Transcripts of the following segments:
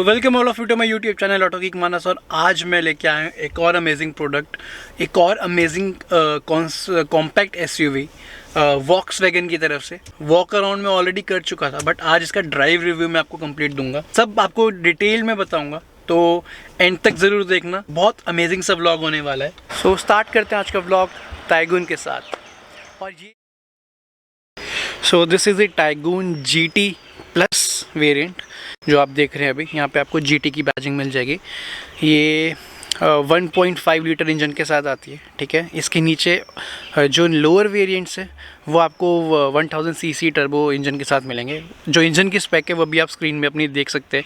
Welcome all of you to my YouTube channel auto kick Manas. और आज मैं लेके आया हूँ एक और अमेजिंग प्रोडक्ट, एक और अमेजिंग कॉम्पैक्ट एसयूवी वॉक्सवैगन की तरफ से। वॉक अराउंड में ऑलरेडी कर चुका था, बट आज इसका ड्राइव रिव्यू मैं आपको कंप्लीट दूंगा, सब आपको डिटेल में बताऊंगा, तो एंड तक ज़रूर देखना। बहुत अमेजिंग सा व्लॉग होने वाला है। सो स्टार्ट करते हैं आज का व्लॉग टाइगून के साथ। और ये this is a tycoon GT plus variant जो आप देख रहे हैं अभी। यहाँ पे आपको GT की बैजिंग मिल जाएगी। ये 1.5 लीटर इंजन के साथ आती है, ठीक है। इसके नीचे जो लोअर वेरिएंट्स है वो आपको 1000 cc टर्बो इंजन के साथ मिलेंगे। जो इंजन की स्पेक है वो भी आप स्क्रीन में अपनी देख सकते हैं,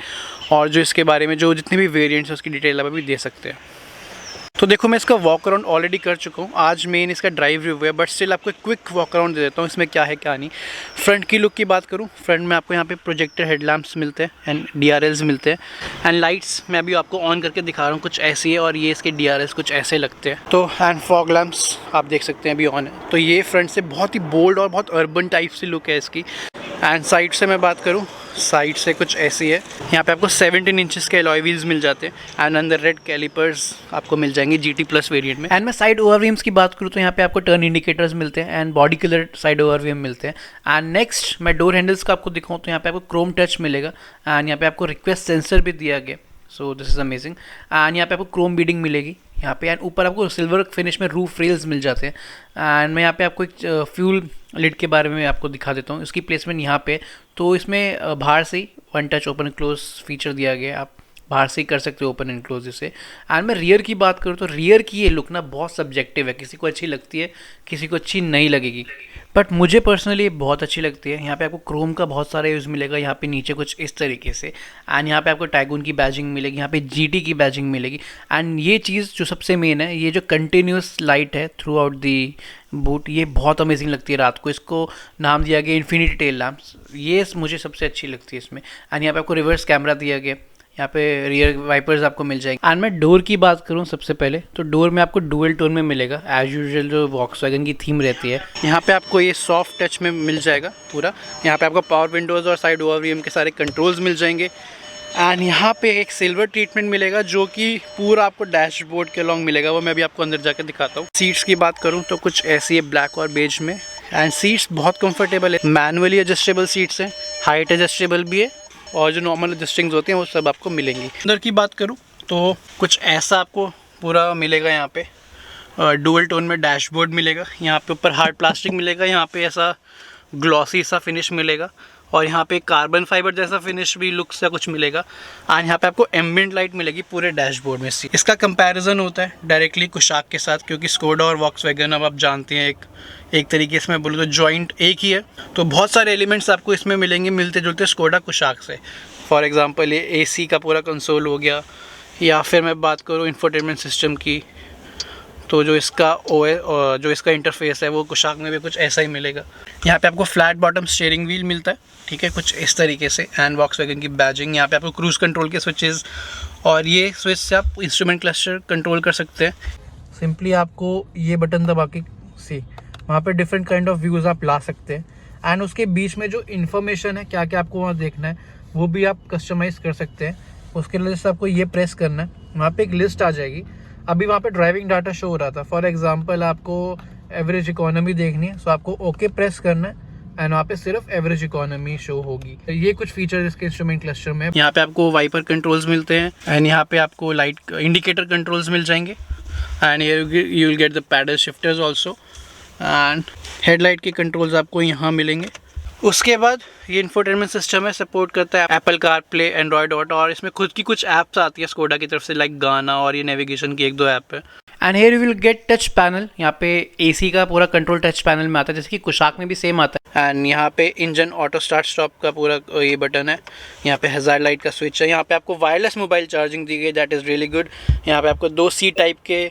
और जो इसके बारे में जो जितने भी वेरिएंट्स हैं उसकी डिटेल आप अभी दे सकते हैं। तो देखो, मैं इसका वॉक अराउंड ऑलरेडी कर चुका हूँ। आज मेन इसका ड्राइव रिव्यू है, बट स्टिल आपको एक क्विक वॉक अराउंड दे देता हूँ इसमें क्या है क्या नहीं। फ्रंट की लुक की बात करूँ, फ्रंट में आपको यहाँ पे प्रोजेक्टर हेडलैम्प्स मिलते हैं एंड DRLs मिलते हैं। एंड लाइट्स मैं अभी आपको ऑन करके दिखा रहा हूँ, कुछ ऐसी है, और ये इसके DRLs कुछ ऐसे लगते हैं। तो एंड फॉग लैम्प्स आप देख सकते हैं अभी ऑन है। तो ये फ्रंट से बहुत ही बोल्ड और बहुत अर्बन टाइप से लुक है इसकी। एंड साइड से मैं बात करूँ, साइड से कुछ ऐसी है। यहाँ पे आपको 17 इंचेस के अलॉय व्हील्स मिल जाते हैं एंड अंदर रेड कैलिपर्स आपको मिल जाएंगे GT प्लस वेरिएंट में। एंड मैं साइड ओवरव्हीम्स की बात करूँ तो यहाँ पे आपको टर्न इंडिकेटर्स मिलते हैं एंड बॉडी कलर साइड ओवरव्हीम मिलते हैं। एंड नेक्स्ट मैं डोर हैंडल्स का आपको दिखाऊँ तो यहाँ पे आपको क्रोम टच मिलेगा एंड यहाँ पे आपको रिक्वेस्ट सेंसर भी दिया गया। So this is amazing. And यहाँ पे आपको क्रोम बीडिंग मिलेगी यहाँ पे, एंड ऊपर आपको सिल्वर फिनिश में रूफ रेल्स मिल जाते हैं। एंड मैं यहाँ पे आपको एक फ्यूल लिड के बारे में आपको दिखा देता हूँ। इसकी प्लेसमेंट यहाँ पे, तो इसमें बाहर से ही one touch open close feature दिया गया है। आप बाहर से ही कर सकते हो ओपन एंड क्लोज इसे। एंड मैं रियर की बात करूँ तो रियर की ये लुक ना बहुत सब्जेक्टिव है, किसी को अच्छी लगती है, किसी को अच्छी नहीं लगेगी, बट मुझे पर्सनली बहुत अच्छी लगती है। यहाँ पे आपको क्रोम का बहुत सारा यूज़ मिलेगा, यहाँ पे नीचे कुछ इस तरीके से। एंड यहाँ पे आपको टाइगून की बैजिंग मिलेगी, यहाँ पे GT की बैजिंग मिलेगी। एंड ये चीज़ जो सबसे मेन है, ये जो कंटिन्यूस लाइट है थ्रू आउट दी बूट, ये बहुत अमेजिंग लगती है रात को। इसको नाम दिया गया इन्फिनिटी टेल लैम्प्स, ये मुझे सबसे अच्छी लगती है इसमें। एंड यहाँ पे आपको रिवर्स कैमरा दिया गया, यहाँ पे रियर वाइपर्स आपको मिल जाएंगे। एंड मैं डोर की बात करूँ सबसे पहले, तो डोर में आपको डुअल टोन में मिलेगा एज यूजुअल, जो वॉक्सवैगन की थीम रहती है। यहाँ पे आपको ये सॉफ्ट टच में मिल जाएगा पूरा। यहाँ पे आपको पावर विंडोज़ और साइड ओवरव्हीम के सारे कंट्रोल्स मिल जाएंगे। एंड यहाँ पे एक सिल्वर ट्रीटमेंट मिलेगा जो कि पूरा आपको डैशबोर्ड के अलॉन्ग मिलेगा, वो मैं भी आपको अंदर जाकर दिखाता हूँ। सीट्स की बात करूँ तो कुछ ऐसी है, ब्लैक और बेज में। एंड सीट्स बहुत कंफर्टेबल है, मैनुअली एडजस्टेबल सीट्स हैं, हाइट एडजस्टेबल भी है, और जो नॉर्मल एडजस्टिंग्स होती हैं वो सब आपको मिलेंगी। अंदर की बात करूँ तो कुछ ऐसा आपको पूरा मिलेगा। यहाँ पे डुअल टोन में डैशबोर्ड मिलेगा, यहाँ पे ऊपर हार्ड प्लास्टिक मिलेगा, यहाँ पे ऐसा ग्लॉसी सा फिनिश मिलेगा, और यहाँ पे कार्बन फाइबर जैसा फिनिश भी लुक से कुछ मिलेगा। और यहाँ पे आपको एम्बिएंट लाइट मिलेगी पूरे डैशबोर्ड में। इसका कंपैरिजन होता है डायरेक्टली कुशाक के साथ, क्योंकि स्कोडा और वॉक्सवैगन अब आप जानते हैं एक तरीके से मैं बोलूँ तो जॉइंट एक ही है। तो बहुत सारे एलिमेंट्स आपको इसमें मिलेंगे मिलते जुलते स्कोडा कुशाक से। फॉर एग्जांपल ये AC का पूरा कंसोल हो गया, या फिर मैं बात करूँ इंफोटेनमेंट सिस्टम की, तो जो इसका जो इसका इंटरफेस है वो कुशाक में भी कुछ ऐसा ही मिलेगा। यहाँ पे आपको फ्लैट बॉटम स्टीयरिंग व्हील मिलता है, ठीक है, कुछ इस तरीके से। एंड वॉक्सवैगन की बैजिंग, यहाँ पे आपको क्रूज कंट्रोल के स्विचेस, और ये स्विच से आप इंस्ट्रूमेंट क्लस्टर कंट्रोल कर सकते हैं। सिंपली आपको ये बटन दबा के वहाँ पे डिफरेंट काइंड ऑफ व्यूज़ आप ला सकते हैं। एंड उसके बीच में जो इन्फॉर्मेशन है, क्या क्या आपको वहाँ देखना है, वो भी आप कस्टमाइज़ कर सकते हैं। उसके लिए जैसे आपको ये प्रेस करना है, वहाँ पे एक लिस्ट आ जाएगी। अभी वहाँ पे ड्राइविंग डाटा शो हो रहा था। फॉर एग्जांपल आपको एवरेज इकोनॉमी देखनी है, सो आपको ओके प्रेस करना है एंड वहाँ पे सिर्फ एवरेज इकोनॉमी शो होगी। तो ये कुछ फीचर इसके इंस्ट्रूमेंट क्लस्टर में। यहाँ पे आपको वाइपर कंट्रोल्स मिलते हैं, एंड यहाँ पे आपको लाइट इंडिकेटर कंट्रोल्स मिल जाएंगे। And you will get the paddle shifters also, and headlight के कंट्रोल्स आपको यहाँ मिलेंगे। उसके बाद ये इंफोटेनमेंट सिस्टम है, सपोर्ट करता है एप्पल कारप्ले, एंड्रॉयड ऑटो, और इसमें खुद की कुछ ऐप्स आती है स्कोडा की तरफ से, लाइक गाना, और ये नेविगेशन की 1-2 ऐप है। And here you will get touch panel. यहाँ पे AC का पूरा कंट्रोल टच पैनल में आता है, जैसे कि कुशाक में भी सेम आता है। एंड यहाँ पे इंजन ऑटो स्टार्ट स्टॉप का पूरा ये बटन है। यहाँ पे हज़ार लाइट का स्विच है। यहाँ पे आपको वायरलेस मोबाइल चार्जिंग दी गई, दैट इज़ रियली गुड। यहाँ पे आपको 2 C टाइप के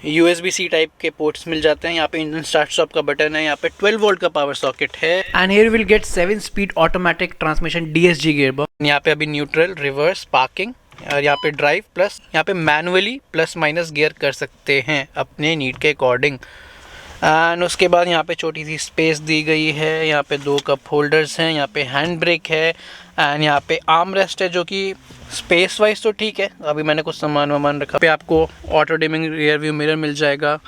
USB-C टाइप के पोर्ट्स मिल जाते हैं। यहाँ पे इंजन स्टार्ट स्टॉप का बटन है, यहाँ पे 12 वोल्ट का पावर सॉकेट है। And here will get 7 speed automatic transmission DSG gearbox. यहाँ पे अभी न्यूट्रल, रिवर्स, पार्किंग, और यहाँ पे ड्राइव प्लस, यहाँ पे मैनुअली प्लस माइनस गियर कर सकते हैं अपने नीड के अकॉर्डिंग। एंड उसके बाद यहाँ पे छोटी सी स्पेस दी गई है। यहाँ पे 2 कप होल्डर्स हैं, यहाँ पे हैंड ब्रेक है, एंड यहाँ पे आर्म रेस्ट है, जो कि स्पेस वाइज तो ठीक है, अभी मैंने कुछ सामान वामान रखा। पे आपको auto dimming rear view mirror मिल जाएगा।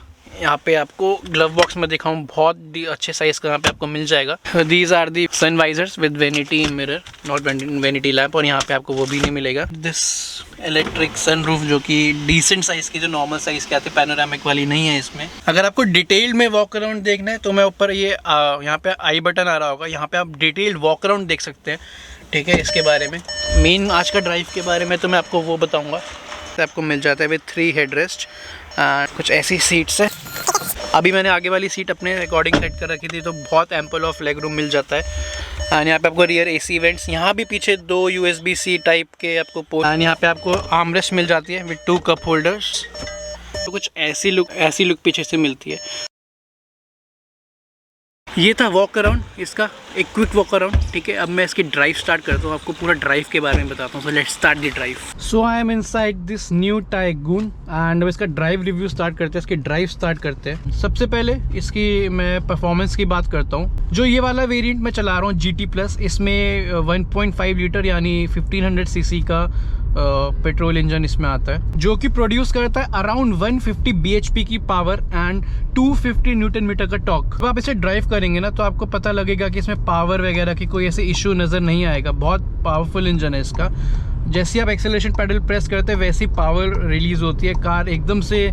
यहाँ पे आपको ग्लव बॉक्स में दिखाऊं, बहुत ही अच्छे साइज़ का यहाँ पे आपको मिल जाएगा। These are the sun visors with vanity mirror, not vanity lamp, और यहाँ पे आपको वो भी नहीं मिलेगा। दिस इलेक्ट्रिक सनरूफ, जो कि डिसेंट साइज़ की, जो नॉर्मल साइज़ के आते, पैनोरामिक वाली नहीं है इसमें। अगर आपको डिटेल्ड में वॉक अराउंड देखना है तो मैं ऊपर ये यहाँ पे आई बटन आ रहा होगा, यहाँ पे आप डिटेल्ड वॉक अराउंड देख सकते हैं, ठीक है। इसके बारे में मेन आज का ड्राइव के बारे में तो मैं आपको वो बताऊँगा। आपको मिल जाता है विद 3 हेडरेस्ट, कुछ ऐसी सीट्स है। अभी मैंने आगे वाली सीट अपने अकॉर्डिंग सेट कर रखी थी, तो बहुत एम्पल ऑफ लेग रूम मिल जाता है। एंड यहाँ पे आपको रियर AC वेंट्स, यहाँ भी पीछे 2 USB-C टाइप के आपको पोर्ट, एंड यहाँ पे आपको आर्मरेस्ट मिल जाती है विद 2 कप होल्डर्स। तो कुछ ऐसी लुक पीछे से मिलती है। ये था वॉक अराउंड, इसका एक क्विक वॉक अराउंड, ठीक है। अब मैं इसकी ड्राइव स्टार्ट करता हूँ, आपको पूरा ड्राइव के बारे में बताता हूँ। So let's start the drive. So I am inside this new tycoon and इसका ड्राइव रिव्यू स्टार्ट करते हैं, इसकी ड्राइव स्टार्ट करते हैं। सबसे पहले इसकी मैं परफॉर्मेंस की बात करता हूँ। जो ये वाला वेरिएंट मैं चला रहा हूँ GT+, इसमें 1.5 लीटर यानी 1500 सीसी का पेट्रोल इंजन इसमें आता है, जो कि प्रोड्यूस करता है अराउंड 150 bhp की पावर एंड 250 न्यूटन मीटर का टॉर्क। जब आप इसे ड्राइव करेंगे ना, तो आपको पता लगेगा कि इसमें पावर वगैरह की कोई ऐसे इशू नज़र नहीं आएगा। बहुत पावरफुल इंजन है इसका। जैसे आप एक्सेलरेशन पैडल प्रेस करते हैं, वैसी पावर रिलीज़ होती है, कार एकदम से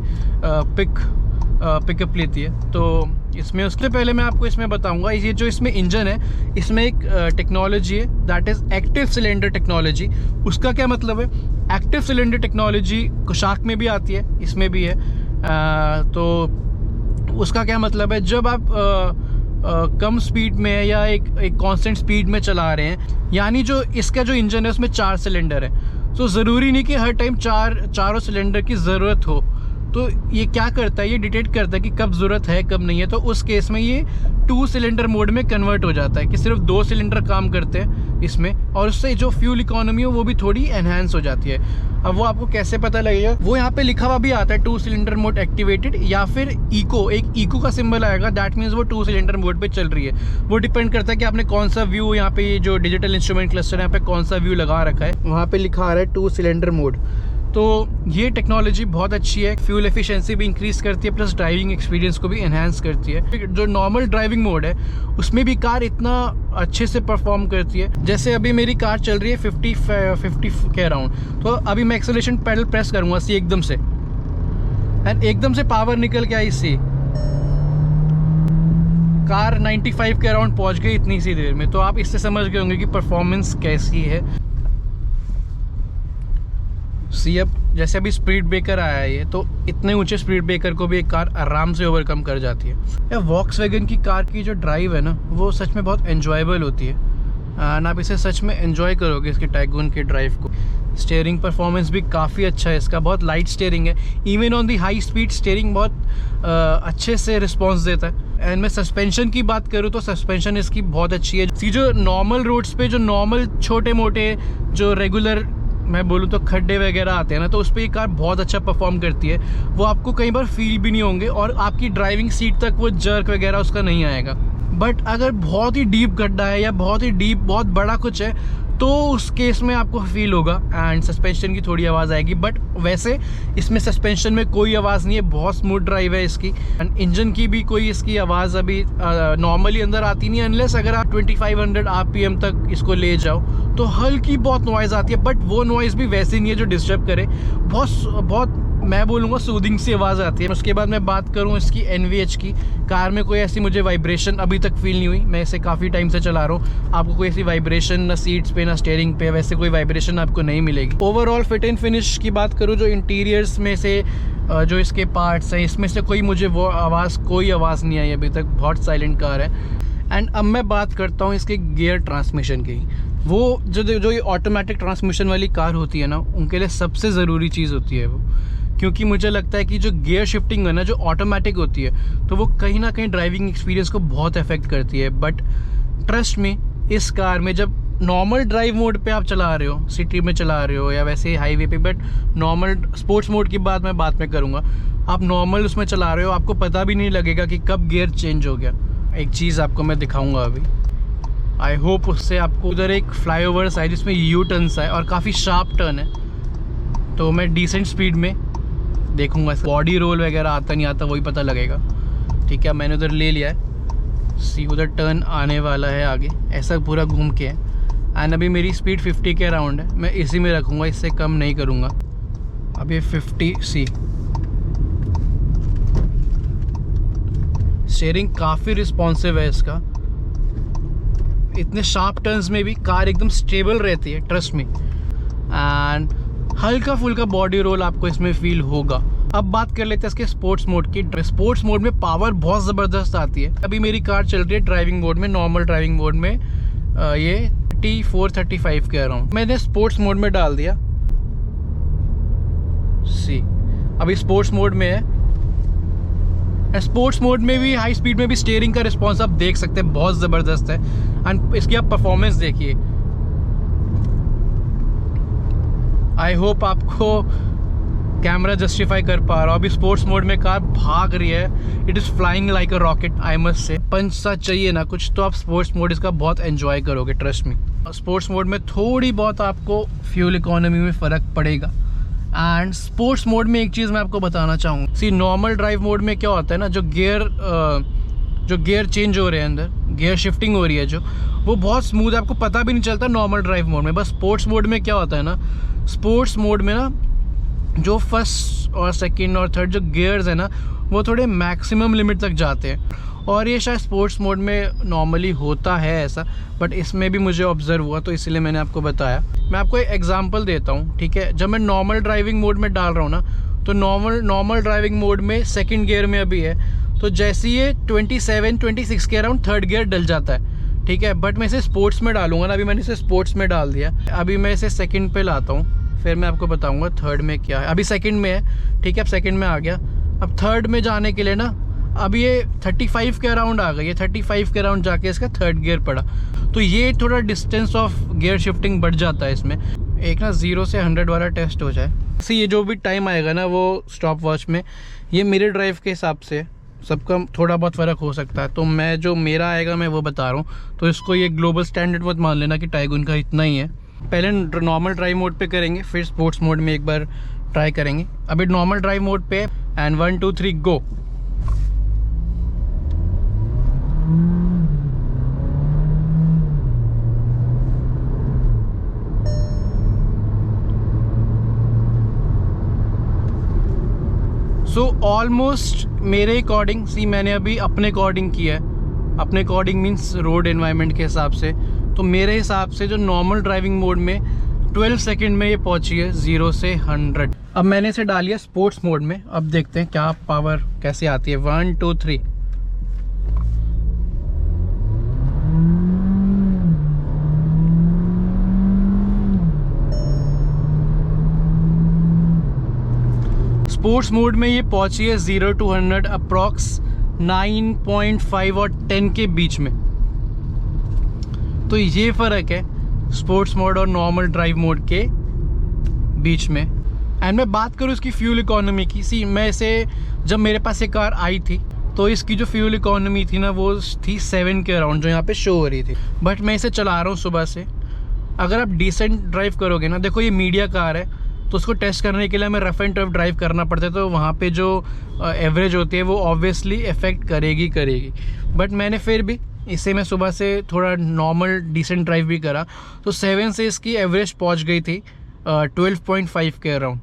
पिकअप लेती है। तो इसमें उससे पहले मैं आपको इसमें बताऊंगा, ये जो इसमें इंजन है, इसमें एक टेक्नोलॉजी है, that is active cylinder technology. उसका क्या मतलब है? एक्टिव सिलेंडर टेक्नोलॉजी शार्क में भी आती है, इसमें भी है। तो उसका क्या मतलब है? जब आप कम स्पीड में या एक कांस्टेंट स्पीड में चला रहे हैं, यानी जो इसका जो इंजन है उसमें 4 सिलेंडर है, तो ज़रूरी नहीं कि हर टाइम चारों सिलेंडर की ज़रूरत हो। तो ये क्या करता है, ये डिटेक्ट करता है कि कब ज़रूरत है कब नहीं है। तो उस केस में ये 2 सिलेंडर मोड में कन्वर्ट हो जाता है कि सिर्फ 2 सिलेंडर काम करते हैं इसमें, और उससे जो फ्यूल इकोनॉमी हो वो भी थोड़ी एनहांस हो जाती है। अब वो आपको कैसे पता लगेगा? वो यहाँ पे लिखा हुआ भी आता है 2 सिलेंडर मोड एक्टिवेटेड, या फिर इको, एक इको का सिंबल आएगा, दैट मीन्स वो 2 सिलेंडर मोड पे चल रही है। वो डिपेंड करता है कि आपने कौन सा व्यू, यहाँ पे ये जो डिजिटल इंस्ट्रूमेंट क्लस्टर है, यहाँ पे कौन सा व्यू लगा रखा है, वहाँ पे लिखा आ रहा है 2 सिलेंडर मोड। तो ये टेक्नोलॉजी बहुत अच्छी है, फ्यूल एफिशिएंसी भी इंक्रीज़ करती है, प्लस ड्राइविंग एक्सपीरियंस को भी एनहांस करती है। जो नॉर्मल ड्राइविंग मोड है उसमें भी कार इतना अच्छे से परफॉर्म करती है। जैसे अभी मेरी कार चल रही है 50 के अराउंड, तो अभी मैं एक्सेलरेशन पैडल प्रेस करूँगा सी एकदम से, एंड एकदम से पावर निकल के आई सी, कार 95 के अराउंड पहुँच गई इतनी सी देर में। तो आप इससे समझ गए होंगे कि परफॉर्मेंस कैसी है। सी अब जैसे अभी स्पीड ब्रेकर आया है, ये तो इतने ऊंचे स्पीड ब्रेकर को भी एक कार आराम से ओवरकम कर जाती है। या वॉक्सवैगन की कार की जो ड्राइव है ना, वो सच में बहुत एंजॉयबल होती है, एंड आप इसे सच में एंजॉय करोगे इसके टाइगून की ड्राइव को। स्टीयरिंग परफॉर्मेंस भी काफ़ी अच्छा है इसका, बहुत लाइट स्टीयरिंग है, even on the high speed steering बहुत अच्छे से रिस्पॉन्स देता है। एंड मैं सस्पेंशन की बात करूँ तो सस्पेंशन इसकी बहुत अच्छी है। सी जो नॉर्मल रोड्स पे जो नॉर्मल छोटे मोटे जो रेगुलर मैं बोलूँ तो खड्डे वगैरह आते हैं ना, तो उस पर ये कार बहुत अच्छा परफॉर्म करती है। वो आपको कई बार फील भी नहीं होंगे, और आपकी ड्राइविंग सीट तक वो जर्क वगैरह उसका नहीं आएगा। बट अगर बहुत ही डीप गड्ढा है या बहुत ही डीप बहुत बड़ा कुछ है, तो उस केस में आपको फील होगा एंड सस्पेंशन की थोड़ी आवाज़ आएगी। बट वैसे इसमें सस्पेंशन में कोई आवाज़ नहीं है, बहुत स्मूथ ड्राइव है इसकी। एंड इंजन की भी कोई इसकी आवाज़ अभी नॉर्मली अंदर आती नहीं है, अनलेस अगर आप 2500 RPM तक इसको ले जाओ तो हल्की बहुत नॉइज़ आती है। बट वो नॉइज़ भी वैसी नहीं है जो डिस्टर्ब करे, बहुत मैं बोलूँगा सूदिंग सी आवाज़ आती है। उसके बाद मैं बात करूँ इसकी NVH की, कार में कोई ऐसी मुझे वाइब्रेशन अभी तक फील नहीं हुई। मैं इसे काफ़ी टाइम से चला रहा हूँ, आपको कोई ऐसी वाइब्रेशन ना सीट्स पे ना स्टीयरिंग पे वैसे कोई वाइब्रेशन आपको नहीं मिलेगी। ओवरऑल फिट एंड फिनिश की बात करूँ, जो इंटीरियर्स में से जो इसके पार्ट्स हैं, इसमें से कोई मुझे वो कोई आवाज़ नहीं आई अभी तक, बहुत साइलेंट कार है। एंड अब मैं बात करता हूँ इसके गियर ट्रांसमिशन की। वो जो ये ऑटोमेटिक ट्रांसमिशन वाली कार होती है ना, उनके लिए सबसे ज़रूरी चीज़ होती है वो, क्योंकि मुझे लगता है कि जो गियर शिफ्टिंग है ना, जो ऑटोमेटिक होती है, तो वो कहीं ना कहीं ड्राइविंग एक्सपीरियंस को बहुत अफेक्ट करती है। बट ट्रस्ट में, इस कार में जब नॉर्मल ड्राइव मोड पे आप चला रहे हो, सिटी में चला रहे हो या वैसे हाईवे पे, बट नॉर्मल स्पोर्ट्स मोड की बात मैं बाद में करूँगा, आप नॉर्मल उसमें चला रहे हो, आपको पता भी नहीं लगेगा कि कब गियर चेंज हो गया। एक चीज़ आपको मैं दिखाऊँगा अभी, आई होप उससे आपको उधर एक फ्लाईओवर्स है जिसमें यू टर्न्स है और काफ़ी शार्प टर्न है, तो मैं डिसेंट स्पीड में देखूंगा। बॉडी रोल वगैरह आता नहीं आता वही पता लगेगा। ठीक है, मैंने उधर ले लिया है, सी उधर टर्न आने वाला है आगे, ऐसा पूरा घूम के है। एंड अभी मेरी स्पीड 50 के अराउंड है, मैं इसी में रखूँगा, इससे कम नहीं करूँगा। अभी 50 सी। स्टीयरिंग काफ़ी रिस्पॉन्सिव है इसका, इतने शार्प टर्न्स में भी कार एकदम स्टेबल रहती है, ट्रस्ट मी। एंड हल्का फुल्का बॉडी रोल आपको इसमें फील होगा। अब बात कर लेते हैं इसके स्पोर्ट्स मोड की। स्पोर्ट्स मोड में पावर बहुत ज़बरदस्त आती है। अभी मेरी कार चल रही है ड्राइविंग मोड में, नॉर्मल ड्राइविंग मोड में, ये T435 कह रहा हूँ। मैंने स्पोर्ट्स मोड में डाल दिया, सी अभी स्पोर्ट्स मोड में है। स्पोर्ट्स मोड में भी हाई स्पीड में भी स्टीयरिंग का रिस्पॉन्स आप देख सकते हैं, बहुत ज़बरदस्त है। एंड इसकी आप परफॉर्मेंस देखिए। आई होप आपको कैमरा जस्टिफाई कर पा रहा हूँ। अभी स्पोर्ट्स मोड में कार भाग रही है, it is flying like a rocket, I must say. पंच सा चाहिए ना कुछ, तो आप स्पोर्ट्स मोड इसका बहुत एंजॉय करोगे, ट्रस्ट मी। स्पोर्ट्स मोड में थोड़ी बहुत आपको फ्यूल इकोनॉमी में फ़र्क पड़ेगा। एंड स्पोर्ट्स मोड में एक चीज़ मैं आपको बताना चाहूँगा, सी नॉर्मल ड्राइव मोड में क्या होता है ना, जो गियर चेंज हो रहे हैं, अंदर गियर शिफ्टिंग हो रही है जो, वो बहुत स्मूथ है, आपको पता भी नहीं चलता नॉर्मल ड्राइव मोड में। बस स्पोर्ट्स मोड में क्या होता है ना, स्पोर्ट्स मोड में ना जो फर्स्ट और सेकंड और थर्ड जो गियर्स है ना, वो थोड़े मैक्सिमम लिमिट तक जाते हैं। और ये शायद स्पोर्ट्स मोड में नॉर्मली होता है ऐसा, बट इसमें भी मुझे ऑब्जर्व हुआ, तो इसलिए मैंने आपको बताया। मैं आपको एक एग्जांपल देता हूँ, ठीक है। जब मैं नॉर्मल ड्राइविंग मोड में डाल रहा हूँ ना, तो नॉर्मल ड्राइविंग मोड में सेकंड गियर में अभी है, तो जैसे ये 27-26 के अराउंड थर्ड गियर डल जाता है, ठीक है। बट मैं इसे स्पोर्ट्स में डालूंगा ना, अभी मैंने इसे स्पोर्ट्स में डाल दिया। अभी मैं इसे सेकंड पे लाता हूँ, फिर मैं आपको बताऊँगा थर्ड में क्या है। अभी सेकंड में है, ठीक है, अब सेकंड में आ गया। अब थर्ड में जाने के लिए ना, अब ये 35 के अराउंड आ गई, ये 35 के अराउंड जाके इसका थर्ड गियर पड़ा, तो ये थोड़ा डिस्टेंस ऑफ गियर शिफ्टिंग बढ़ जाता है इसमें। एक ना 0 से 100 वाला टेस्ट हो जाए, तो ये जो भी टाइम आएगा ना वो स्टॉप वॉच में, ये मेरे ड्राइव के हिसाब से सबका थोड़ा बहुत फ़र्क हो सकता है, तो मैं जो मेरा आएगा मैं वो बता रहा हूँ। तो इसको ये ग्लोबल स्टैंडर्ड मत मान लेना कि टाइगुन का इतना ही है। पहले नॉर्मल ड्राइव मोड पे करेंगे, फिर स्पोर्ट्स मोड में एक बार ट्राई करेंगे। अभी नॉर्मल ड्राइव मोड पे, एंड 1 2 3 गो। सो ऑलमोस्ट मेरे अकॉर्डिंग, सी मैंने अभी अपने अकॉर्डिंग किया है, अपने अकॉर्डिंग मीन्स रोड एनवायरनमेंट के हिसाब से, तो मेरे हिसाब से जो नॉर्मल ड्राइविंग मोड में 12 सेकंड में ये पहुंची है 0 से 100। अब मैंने इसे डाल लिया स्पोर्ट्स मोड में, अब देखते हैं क्या पावर कैसे आती है। 1 2 3। स्पोर्ट्स मोड में ये पहुंची है 0 to 100 अप्रॉक्स 9.5 और 10 के बीच में। तो ये फ़र्क है स्पोर्ट्स मोड और नॉर्मल ड्राइव मोड के बीच में। एंड मैं बात करूँ इसकी फ्यूल इकोनॉमी की, सी मैं इसे जब मेरे पास ये कार आई थी तो इसकी जो फ्यूल इकोनॉमी थी ना वो थी 7 के अराउंड, जो यहाँ पे शो हो रही थी। बट मैं इसे चला रहा हूँ सुबह से। अगर आप डिसेंट ड्राइव करोगे ना, देखो ये मीडिया कार है, तो उसको टेस्ट करने के लिए हमें रफ एंड टफ ड्राइव करना पड़ता है, तो वहाँ पे जो एवरेज होती है वो ऑब्वियसली इफ़ेक्ट करेगी। बट मैंने फिर भी इसे मैं सुबह से थोड़ा नॉर्मल डिसेंट ड्राइव भी करा, तो 7 से इसकी एवरेज पहुँच गई थी 12.5 के अराउंड।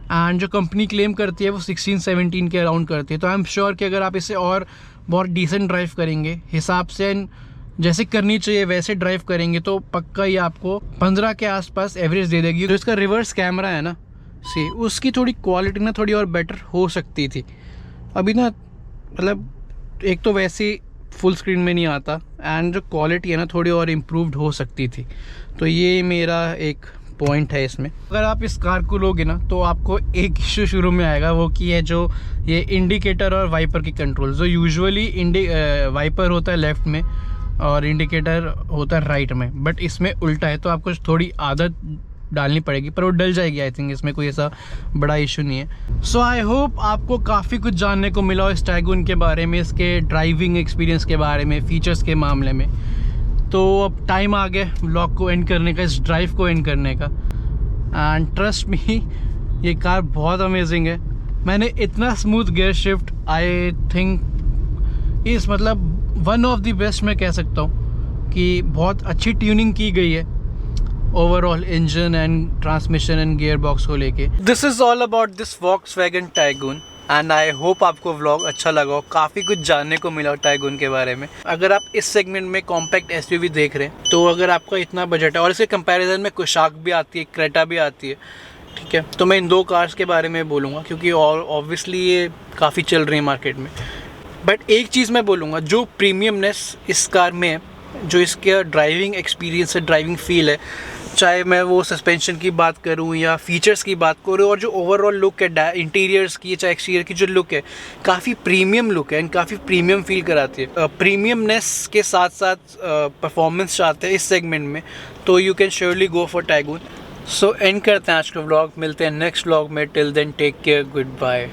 एंड जो कंपनी क्लेम करती है वो 16-17 के अराउंड करती है। तो आई एम श्योर कि अगर आप इसे और बहुत डिसेंट ड्राइव करेंगे, हिसाब से जैसे करनी चाहिए वैसे ड्राइव करेंगे, तो पक्का ही आपको 15 के आसपास एवरेज दे देगी। जो इसका रिवर्स कैमरा है ना, सी उसकी थोड़ी क्वालिटी ना थोड़ी और बेटर हो सकती थी। अभी ना मतलब एक तो वैसे फुल स्क्रीन में नहीं आता, एंड जो क्वालिटी है ना थोड़ी और इम्प्रूव्ड हो सकती थी। तो ये मेरा एक पॉइंट है इसमें। अगर आप इस कार को लोगे ना, तो आपको एक इशू शुरू में आएगा, वो की है जो ये इंडिकेटर और वाइपर की कंट्रोल। जो यूजुअली वाइपर होता है लेफ्ट में और इंडिकेटर होता है राइट में, बट इसमें उल्टा है, तो आपको थोड़ी आदत डालनी पड़ेगी, पर वो डल जाएगी। आई थिंक इसमें कोई ऐसा बड़ा इशू नहीं है। सो आई होप आपको काफ़ी कुछ जानने को मिला इस टाइगुन के बारे में, इसके ड्राइविंग एक्सपीरियंस के बारे में, फीचर्स के मामले में। तो अब टाइम आ गया व्लॉग को एंड करने का, इस ड्राइव को एंड करने का। एंड ट्रस्ट मी, ये कार बहुत अमेजिंग है। मैंने इतना smooth gear shift I think इस मतलब वन ऑफ द बेस्ट मैं कह सकता हूँ कि बहुत अच्छी ट्यूनिंग की गई है overall engine and transmission and gear box को लेके। This is all about this Volkswagen tycoon and I hope आपको व्लॉग अच्छा लगा हो, काफ़ी कुछ जानने को मिला टाइगून के बारे में। अगर आप इस सेगमेंट में कॉम्पैक्ट एसयूवी देख रहे हैं तो अगर आपका इतना बजट है और इसके कंपैरिजन में कुशाक भी आती है, क्रेटा भी आती है, ठीक है, तो मैं इन दो कार्स के बारे में बोलूँगा क्योंकि ऑब्वियसली ये काफ़ी चल रही है मार्केट में। बट एक चीज़ मैं बोलूँगा, जो प्रीमियमनेस इस कार में है, जो इसका ड्राइविंग एक्सपीरियंस है, ड्राइविंग फील है, चाहे मैं वो सस्पेंशन की बात करूं या फीचर्स की बात करूं, और जो ओवरऑल लुक है इंटीरियर्स की चाहे एक्सटीरियर की जो लुक है, काफ़ी प्रीमियम लुक है एंड काफ़ी प्रीमियम फील कराती है। प्रीमियमनेस के साथ साथ परफॉर्मेंस चाहते हैं इस सेगमेंट में तो you can surely go for Taigun. So end करते हैं आज का व्लॉग, मिलते हैं नेक्स्ट व्लॉग में। Till then take care, good bye.